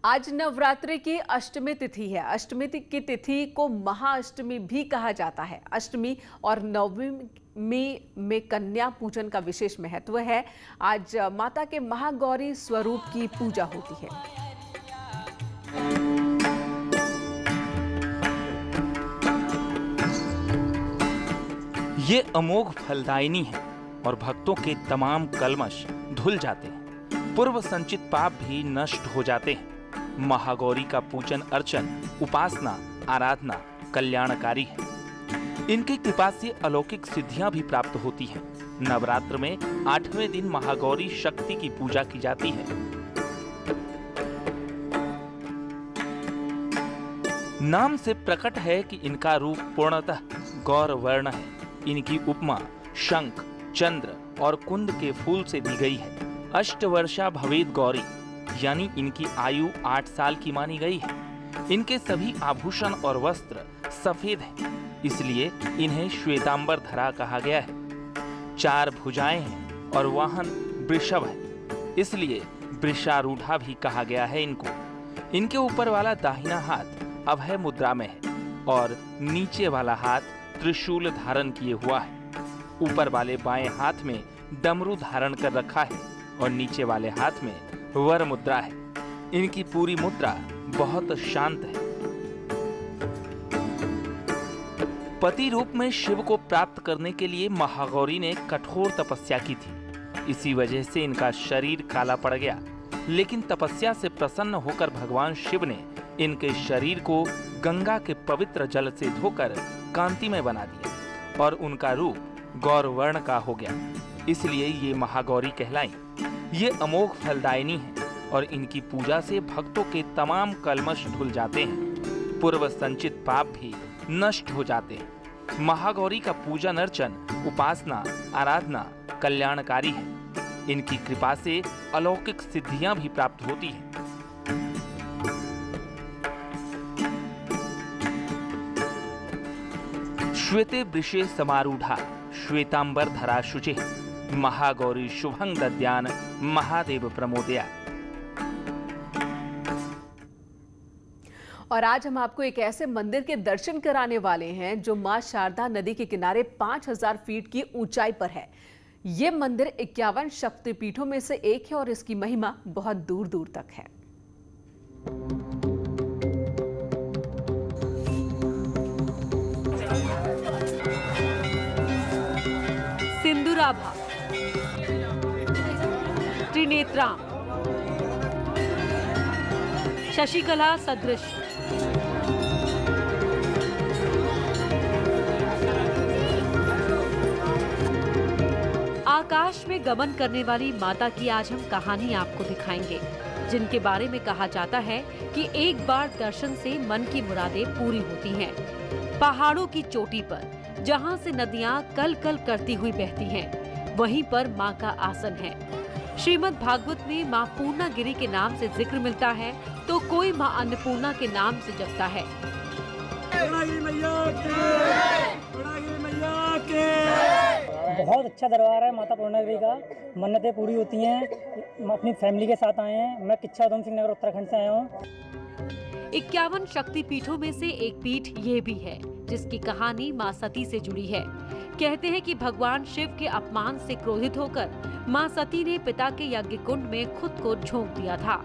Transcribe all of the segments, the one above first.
आज नवरात्रि की अष्टमी तिथि है। अष्टमी की तिथि को महाअष्टमी भी कहा जाता है। अष्टमी और नवमी में कन्या पूजन का विशेष महत्व है। आज माता के महागौरी स्वरूप की पूजा होती है। ये अमोघ फलदायिनी है और भक्तों के तमाम कलमश धुल जाते हैं। पूर्व संचित पाप भी नष्ट हो जाते हैं। महागौरी का पूजन अर्चन, उपासना, आराधना कल्याणकारी है। इनकी कृपा से अलौकिक सिद्धियां भी प्राप्त होती हैं। नवरात्र में 8वें दिन महागौरी शक्ति की पूजा की जाती है। नाम से प्रकट है कि इनका रूप पूर्णतः गौर वर्ण है। इनकी उपमा शंख, चंद्र और कुंद के फूल से दी गई है। अष्टवर्षा भवेद गौरी, यानी इनकी आयु 8 साल की मानी गई है। इनके सभी आभूषण और वस्त्र सफेद हैं, इसलिए इन्हें श्वेतांबर धरा कहा गया है। 4 भुजाएं हैं और वाहन वृषभ है, इसलिए वृषारूढ़ा भी कहा गया है इनको। इनके ऊपर वाला दाहिना हाथ अभय मुद्रा में है और नीचे वाला हाथ त्रिशूल धारण किए हुआ है। ऊपर वाले बाएं हाथ में डमरू धारण कर रखा है और नीचे वाले हाथ में वर मुद्रा है। इनकी पूरी मुद्रा बहुत शांत है। पति रूप में शिव को प्राप्त करने के लिए महागौरी ने कठोर तपस्या की थी। इसी वजह से इनका शरीर काला पड़ गया, लेकिन तपस्या से प्रसन्न होकर भगवान शिव ने इनके शरीर को गंगा के पवित्र जल से धोकर कांतिमय बना दिया और उनका रूप गौरवर्ण का हो गया। इसलिए ये महागौरी कहलाई। ये अमोघ फलदायिनी है और इनकी पूजा से भक्तों के तमाम कलमश धुल जाते हैं। पूर्व संचित पाप भी नष्ट हो जाते हैं। महागौरी का पूजन अर्चन, उपासना, आराधना कल्याणकारी है। इनकी कृपा से अलौकिक सिद्धियां भी प्राप्त होती हैं। श्वेते वृषे समारूढ़ा श्वेतांबर धरा शुचि महागौरी शुभं दद्यान महादेव प्रमोदया। और आज हम आपको एक ऐसे मंदिर के दर्शन कराने वाले हैं जो मां शारदा नदी के किनारे 5000 फीट की ऊंचाई पर है। ये मंदिर 51 शक्तिपीठों में से एक है और इसकी महिमा बहुत दूर दूर तक है। सिंदूराभा, त्रिनेत्रां, शशिकला सदृश, आकाश में गमन करने वाली माता की आज हम कहानी आपको दिखाएंगे, जिनके बारे में कहा जाता है कि एक बार दर्शन से मन की मुरादें पूरी होती हैं। पहाड़ों की चोटी पर जहां से नदियां कल कल करती हुई बहती हैं, वहीं पर मां का आसन है। श्रीमद् भागवत में मां पूर्णागिरी के नाम से जिक्र मिलता है, तो कोई मां अन्नपूर्णा के नाम से जपता है। बहुत अच्छा दरबार है माता पूर्णागिरी का। मन्नतें पूरी होती हैं। हम अपनी फैमिली के साथ आए हैं। मैं किच्छा उधम सिंह नगर उत्तराखंड से आया हूँ। 51 शक्तिपीठों में से एक पीठ ये भी है, जिसकी कहानी मां सती से जुड़ी है। कहते हैं कि भगवान शिव के अपमान से क्रोधित होकर मां सती ने पिता के यज्ञ कुंड में खुद को झोंक दिया था।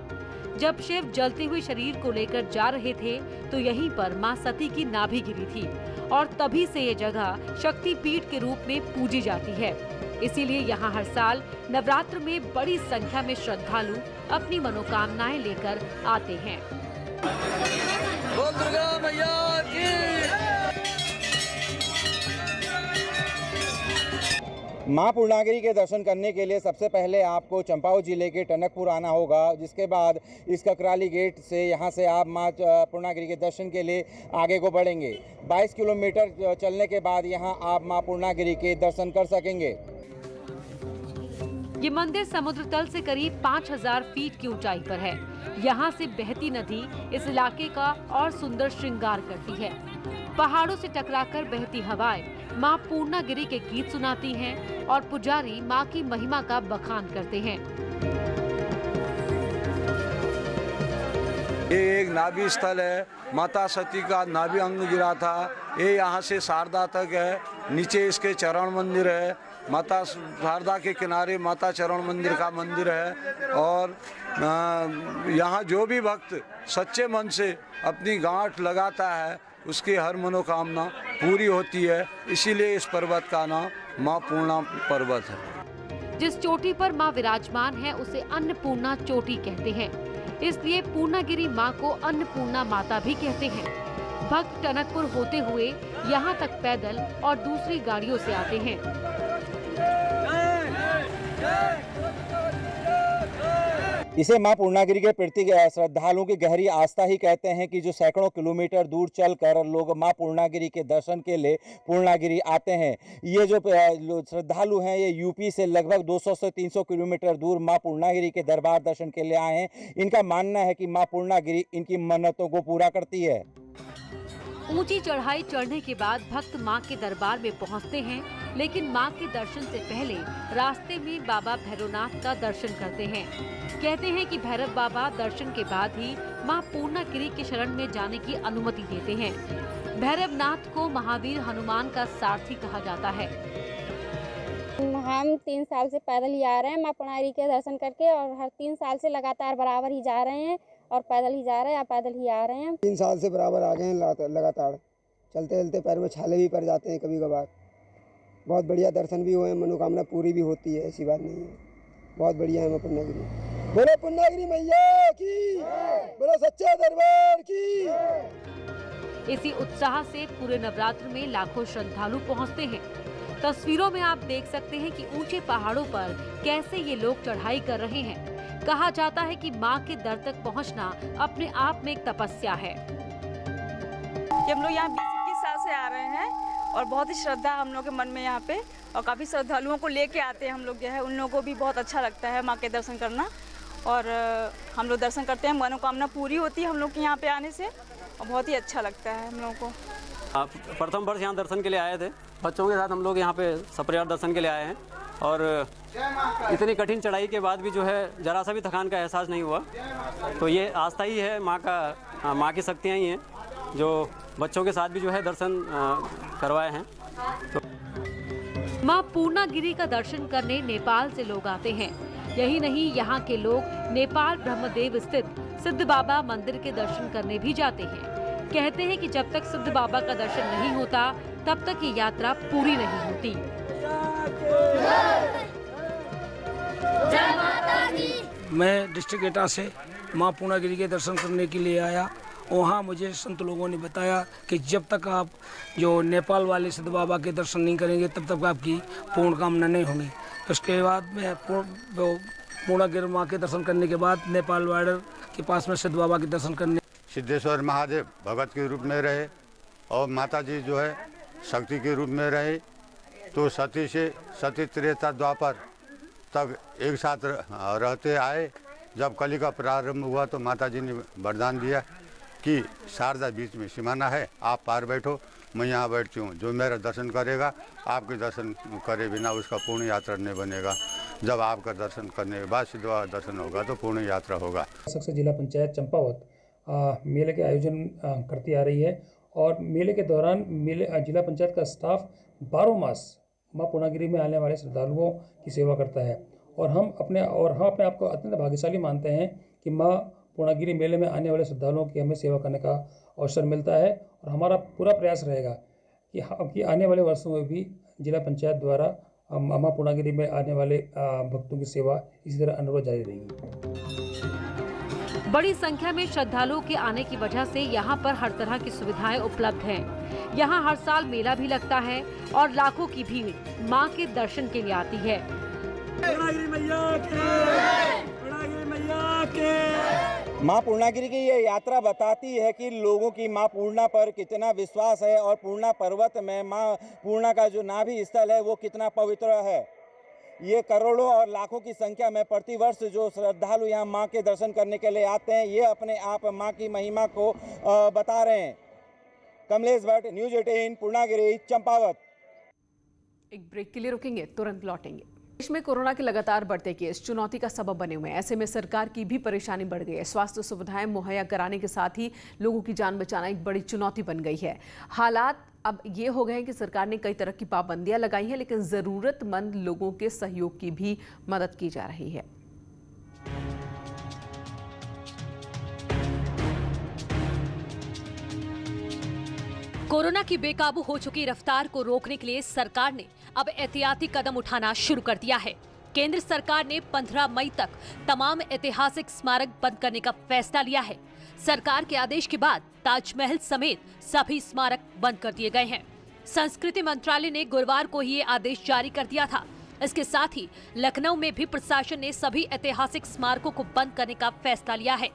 जब शिव जलते हुए शरीर को लेकर जा रहे थे, तो यहीं पर मां सती की नाभि गिरी थी और तभी से ये जगह शक्तिपीठ के रूप में पूजी जाती है। इसीलिए यहाँ हर साल नवरात्र में बड़ी संख्या में श्रद्धालु अपनी मनोकामनाएं लेकर आते हैं। दुर्गा मैया की। माँ पूर्णागिरी के दर्शन करने के लिए सबसे पहले आपको चंपावत जिले के टनकपुर आना होगा, जिसके बाद इस ककराली गेट से यहाँ से आप माँ पूर्णागिरी के दर्शन के लिए आगे को बढ़ेंगे। 22 किलोमीटर चलने के बाद यहाँ आप माँ पूर्णागिरी के दर्शन कर सकेंगे। ये मंदिर समुद्र तल से करीब 5000 फीट की ऊंचाई पर है। यहाँ से बहती नदी इस इलाके का और सुंदर श्रृंगार करती है। पहाड़ों से टकराकर बहती हवाएं मां पूर्णागिरी के गीत सुनाती हैं और पुजारी मां की महिमा का बखान करते हैं। ये एक नाभि स्थल है, माता सती का नाभि अंग गिरा था। ये यहाँ से शारदा तक है, नीचे इसके चरण मंदिर है। माता शारदा के किनारे माता चरण मंदिर का मंदिर है। और यहाँ जो भी भक्त सच्चे मन से अपनी गांठ लगाता है उसकी हर मनोकामना पूरी होती है। इसीलिए इस पर्वत का नाम माँ पूर्णा पर्वत है। जिस चोटी पर माँ विराजमान है उसे अन्नपूर्णा चोटी कहते हैं, इसलिए पूर्णागिरी माँ को अन्नपूर्णा माता भी कहते हैं। भक्त टनकपुर होते हुए यहाँ तक पैदल और दूसरी गाड़ियों से आते हैं। इसे मां पूर्णागिरी के प्रति श्रद्धालुओं की गहरी आस्था ही कहते हैं कि जो सैकड़ों किलोमीटर दूर चलकर लोग मां पूर्णागिरी के दर्शन के लिए पूर्णागिरी आते हैं। ये जो श्रद्धालु हैं ये यूपी से लगभग 200 से 300 किलोमीटर दूर मां पूर्णागिरी के दरबार दर्शन के लिए आए हैं। इनका मानना है कि मां पूर्णागिरी इनकी मन्नतों को पूरा करती है। ऊंची चढ़ाई चढ़ने के बाद भक्त मां के दरबार में पहुंचते हैं, लेकिन मां के दर्शन से पहले रास्ते में बाबा भैरवनाथ का दर्शन करते हैं। कहते हैं कि भैरव बाबा दर्शन के बाद ही मां पूर्णागिरी के शरण में जाने की अनुमति देते हैं। भैरवनाथ को महावीर हनुमान का सारथी कहा जाता है। हम 3 साल से पैदल ही आ रहे हैं मां पूर्णागिरी के दर्शन करके, और हर 3 साल से लगातार बराबर ही जा रहे हैं और पैदल ही जा रहे हैं या पैदल ही आ रहे हैं। 3 साल से बराबर आ गए हैं लगातार, चलते चलते पैर में छाले भी पड़ जाते हैं कभी कभार। बहुत बढ़िया दर्शन भी हुए हैं, मनोकामना पूरी भी होती है, ऐसी बात नहीं है। बहुत बढ़िया है मां पूर्णागिरी। बोलो पूर्णागिरी मैया की, बोलो सच्चे दरबार की। इसी उत्साह से पूरे नवरात्र में लाखों श्रद्धालु पहुंचते हैं। तस्वीरों में आप देख सकते हैं कि ऊंचे पहाड़ों पर कैसे ये लोग चढ़ाई कर रहे हैं। कहा जाता है कि मां के दर तक पहुंचना अपने आप में एक तपस्या है। हम लोग यहाँ 20-21 साल से आ रहे हैं और बहुत ही श्रद्धा हम लोग के मन में यहाँ पे, और काफ़ी श्रद्धालुओं को लेके आते हैं हम लोग जो है, उन लोगों को भी बहुत अच्छा लगता है माँ के दर्शन करना। और हम लोग दर्शन करते हैं, मनोकामना पूरी होती है हम लोग के यहाँ पे आने से, और बहुत ही अच्छा लगता है हम लोगों को। प्रथम वर्ष यहाँ दर्शन के लिए आए थे, बच्चों के साथ हम लोग यहाँ पे सपरिवार दर्शन के लिए आए हैं। और इतनी कठिन चढ़ाई के बाद भी जो है जरा सा भी थकान का एहसास नहीं हुआ। तो ये आस्था ही है माँ की शक्तियाँ ही हैं जो बच्चों के साथ भी जो है दर्शन करवाए हैं। मां पूर्णागिरी का दर्शन करने नेपाल से लोग आते हैं। यही नहीं, यहाँ के लोग नेपाल ब्रह्मदेव स्थित सिद्ध बाबा मंदिर के दर्शन करने भी जाते हैं। कहते हैं कि जब तक सिद्ध बाबा का दर्शन नहीं होता तब तक ये यात्रा पूरी नहीं होती। मैं डिस्ट्रिक्ट एटा से मां पूर्णागिरी के दर्शन करने के लिए आया। वहाँ मुझे संत लोगों ने बताया कि जब तक आप जो नेपाल वाले सिद्ध बाबा के दर्शन नहीं करेंगे तब तक आपकी पूर्ण कामना नहीं होगी। उसके बाद मैं पूर्णागिरी माँ के दर्शन करने के बाद नेपाल बॉर्डर के पास में सिद्ध बाबा के दर्शन करने। सिद्धेश्वर महादेव भगत के रूप में रहे और माता जी जो है शक्ति के रूप में रहे। तो सती से सती त्रेता द्वापर तक एक साथ रहते आए। जब कली का प्रारंभ हुआ तो माता जी ने वरदान दिया कि शारदा बीच में सीमाना है, आप पार बैठो, मैं यहाँ बैठती हूँ। जो मेरा दर्शन करेगा, आपके दर्शन करे बिना उसका पूर्ण यात्रा नहीं बनेगा। जब आपका दर्शन करने के बाद सिद्ध बाबा दर्शन होगा तो पूर्ण यात्रा होगा। जिला पंचायत चंपावत मेले के आयोजन करती आ रही है और मेले के दौरान जिला पंचायत का स्टाफ 12 मास मां पूर्णागिरी में आने वाले श्रद्धालुओं की सेवा करता है। और हम अपने आप को अत्यंत भाग्यशाली मानते हैं कि मां पूर्णागिरी मेले में आने वाले श्रद्धालुओं की हमें सेवा करने का अवसर मिलता है। और हमारा पूरा प्रयास रहेगा कि आने वाले वर्षों में भी जिला पंचायत द्वारा मां पूर्णागिरी में आने वाले भक्तों की सेवा इसी तरह अनुरोध जारी रहेगी। बड़ी संख्या में श्रद्धालुओं के आने की वजह से यहाँ पर हर तरह की सुविधाएं उपलब्ध हैं। यहाँ हर साल मेला भी लगता है और लाखों की भीड़ माँ के दर्शन के लिए आती है। मां पूर्णागिरी की ये यात्रा बताती है कि लोगों की मां पूर्णा पर कितना विश्वास है और पूर्णा पर्वत में मां पूर्णा का जो नाभि स्थल है वो कितना पवित्र है। ये करोड़ों और लाखों की संख्या में प्रतिवर्ष जो श्रद्धालु यहाँ मां के दर्शन करने के लिए आते हैं, ये अपने आप मां की महिमा को बता रहे हैं। कमलेश भट्ट, न्यूज़ 18, पूर्णागिरी, चंपावत। एक ब्रेक के लिए रुकेंगे, तुरंत लौटेंगे। देश में कोरोना के लगातार बढ़ते केस चुनौती का सबब बने हुए हैं। ऐसे में सरकार की भी परेशानी बढ़ गई है। स्वास्थ्य सुविधाएं मुहैया कराने के साथ ही लोगों की जान बचाना एक बड़ी चुनौती बन गई है। हालात अब ये हो गए हैं कि सरकार ने कई तरह की पाबंदियां लगाई हैं, लेकिन जरूरतमंद लोगों के सहयोग की भी मदद की जा रही है। कोरोना की बेकाबू हो चुकी रफ्तार को रोकने के लिए सरकार ने अब एहतियाती कदम उठाना शुरू कर दिया है। केंद्र सरकार ने 15 मई तक तमाम ऐतिहासिक स्मारक बंद करने का फैसला लिया है। सरकार के आदेश के बाद ताजमहल समेत सभी स्मारक बंद कर दिए गए हैं। संस्कृति मंत्रालय ने गुरुवार को ही ये आदेश जारी कर दिया था। इसके साथ ही लखनऊ में भी प्रशासन ने सभी ऐतिहासिक स्मारकों को बंद करने का फैसला लिया है।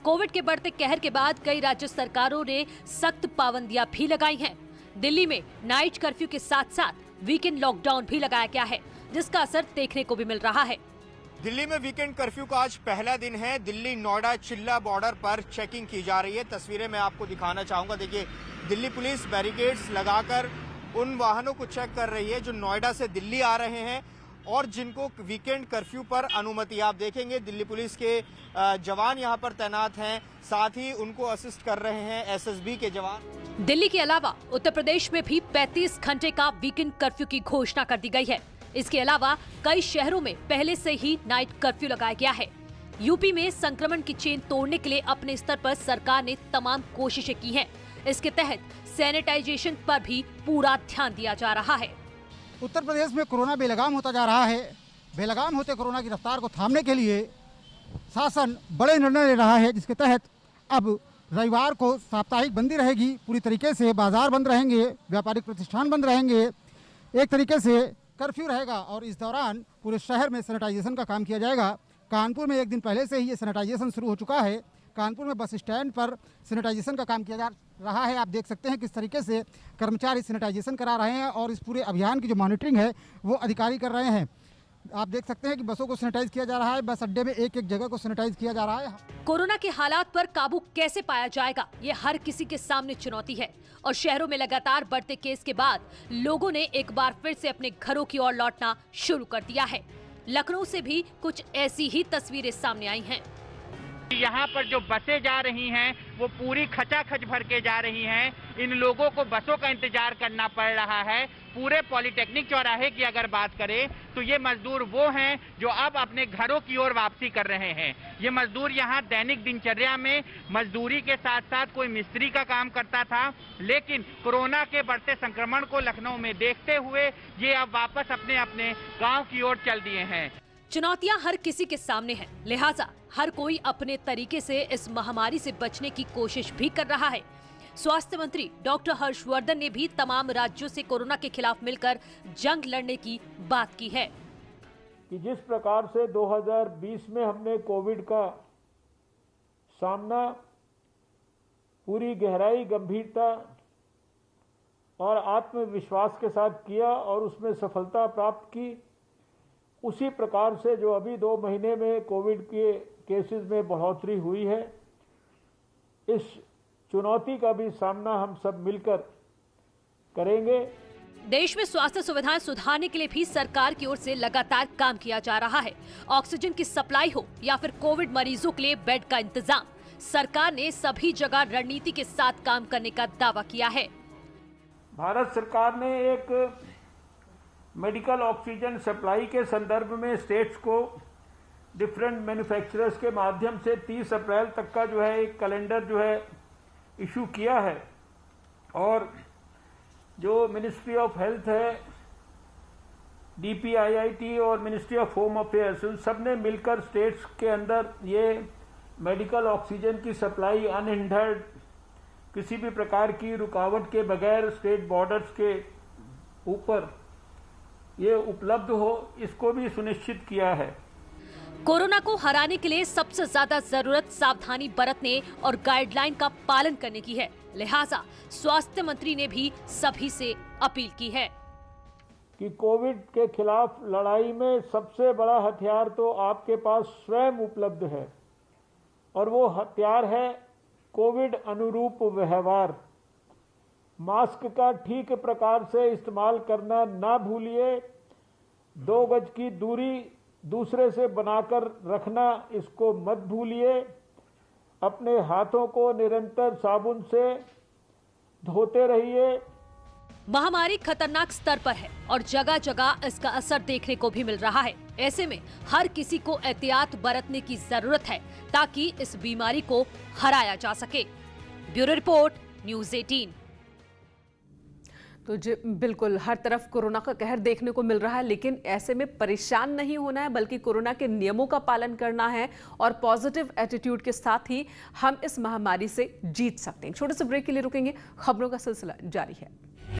कोविड के बढ़ते कहर के बाद कई राज्य सरकारों ने सख्त पाबंदियां भी लगाई हैं। दिल्ली में नाइट कर्फ्यू के साथ साथ वीकेंड लॉकडाउन भी लगाया गया है, जिसका असर देखने को भी मिल रहा है। दिल्ली में वीकेंड कर्फ्यू का आज पहला दिन है। दिल्ली नोएडा चिल्ला बॉर्डर पर चेकिंग की जा रही है। तस्वीरें मैं आपको दिखाना चाहूंगा। देखिए, दिल्ली पुलिस बैरिकेड्स लगाकर उन वाहनों को चेक कर रही है जो नोएडा से दिल्ली आ रहे हैं और जिनको वीकेंड कर्फ्यू पर अनुमति। आप देखेंगे दिल्ली पुलिस के जवान यहां पर तैनात हैं, साथ ही उनको असिस्ट कर रहे हैं एसएसबी के जवान। दिल्ली के अलावा उत्तर प्रदेश में भी 35 घंटे का वीकेंड कर्फ्यू की घोषणा कर दी गई है। इसके अलावा कई शहरों में पहले से ही नाइट कर्फ्यू लगाया गया है। यूपी में संक्रमण की चेन तोड़ने के लिए अपने स्तर पर सरकार ने तमाम कोशिशें की हैं। इसके तहत सैनिटाइजेशन पर भी पूरा ध्यान दिया जा रहा है। उत्तर प्रदेश में कोरोना बेलगाम होता जा रहा है। बेलगाम होते कोरोना की रफ्तार को थामने के लिए शासन बड़े निर्णय ले रहा है, जिसके तहत अब रविवार को साप्ताहिक बंदी रहेगी। पूरी तरीके से बाजार बंद रहेंगे, व्यापारिक प्रतिष्ठान बंद रहेंगे, एक तरीके से कर्फ्यू रहेगा और इस दौरान पूरे शहर में सैनिटाइजेशन का काम किया जाएगा। कानपुर में एक दिन पहले से ही ये सैनिटाइजेशन शुरू हो चुका है। कानपुर में बस स्टैंड पर सैनिटाइजेशन का काम किया जा रहा है। आप देख सकते हैं किस तरीके से कर्मचारी सैनिटाइजेशन करा रहे हैं और इस पूरे अभियान की जो मॉनिटरिंग है वो अधिकारी कर रहे हैं। आप देख सकते हैं कि बसों को सैनिटाइज किया जा रहा है, बस अड्डे में एक एक जगह को सैनिटाइज किया जा रहा है। कोरोना के हालात पर काबू कैसे पाया जाएगा, ये हर किसी के सामने चुनौती है और शहरों में लगातार बढ़ते केस के बाद लोगों ने एक बार फिर से अपने घरों की ओर लौटना शुरू कर दिया है। लखनऊ से भी कुछ ऐसी ही तस्वीरें सामने आई हैं। यहाँ पर जो बसें जा रही हैं वो पूरी खचाखच भर के जा रही हैं। इन लोगों को बसों का इंतजार करना पड़ रहा है। पूरे पॉलिटेक्निक चौराहे की अगर बात करें तो ये मजदूर वो हैं जो अब अपने घरों की ओर वापसी कर रहे हैं। ये मजदूर यहाँ दैनिक दिनचर्या में मजदूरी के साथ साथ कोई मिस्त्री का काम करता था, लेकिन कोरोना के बढ़ते संक्रमण को लखनऊ में देखते हुए ये अब वापस अपने अपने गाँव की ओर चल दिए हैं। चुनौतियां हर किसी के सामने हैं, लिहाजा हर कोई अपने तरीके से इस महामारी से बचने की कोशिश भी कर रहा है। स्वास्थ्य मंत्री डॉक्टर हर्षवर्धन ने भी तमाम राज्यों से कोरोना के खिलाफ मिलकर जंग लड़ने की बात की है कि जिस प्रकार से 2020 में हमने कोविड का सामना पूरी गहराई, गंभीरता और आत्मविश्वास के साथ किया और उसमें सफलता प्राप्त की, उसी प्रकार से जो अभी 2 महीने में कोविड के केसेस में बढ़ोतरी हुई है, इस चुनौती का भी सामना हम सब मिलकर करेंगे। देश में स्वास्थ्य सुविधाएं सुधारने के लिए भी सरकार की ओर से लगातार काम किया जा रहा है। ऑक्सीजन की सप्लाई हो या फिर कोविड मरीजों के लिए बेड का इंतजाम, सरकार ने सभी जगह रणनीति के साथ काम करने का दावा किया है। भारत सरकार ने एक मेडिकल ऑक्सीजन सप्लाई के संदर्भ में स्टेट्स को डिफरेंट मैन्युफैक्चरर्स के माध्यम से 30 अप्रैल तक का जो है एक कैलेंडर जो है इशू किया है और जो मिनिस्ट्री ऑफ हेल्थ है, DPIIT और मिनिस्ट्री ऑफ होम अफेयर्स, उन सब ने मिलकर स्टेट्स के अंदर ये मेडिकल ऑक्सीजन की सप्लाई अनहिंडर्ड, किसी भी प्रकार की रुकावट के बगैर स्टेट बॉर्डर्स के ऊपर ये उपलब्ध हो, इसको भी सुनिश्चित किया है। कोरोना को हराने के लिए सबसे ज्यादा जरूरत सावधानी बरतने और गाइडलाइन का पालन करने की है। लिहाजा स्वास्थ्य मंत्री ने भी सभी से अपील की है कि कोविड के खिलाफ लड़ाई में सबसे बड़ा हथियार तो आपके पास स्वयं उपलब्ध है और वो हथियार है कोविड अनुरूप व्यवहार। मास्क का ठीक प्रकार से इस्तेमाल करना ना भूलिए, 2 गज की दूरी दूसरे से बनाकर रखना, इसको मत भूलिए। अपने हाथों को निरंतर साबुन से धोते रहिए। महामारी खतरनाक स्तर पर है और जगह जगह इसका असर देखने को भी मिल रहा है। ऐसे में हर किसी को एहतियात बरतने की जरूरत है ताकि इस बीमारी को हराया जा सके। Bureau report, news 18। तो जी बिल्कुल, हर तरफ कोरोना का कहर देखने को मिल रहा है, लेकिन ऐसे में परेशान नहीं होना है, बल्कि कोरोना के नियमों का पालन करना है और पॉजिटिव एटीट्यूड के साथ ही हम इस महामारी से जीत सकते हैं। छोटे से ब्रेक के लिए रुकेंगे, खबरों का सिलसिला जारी है।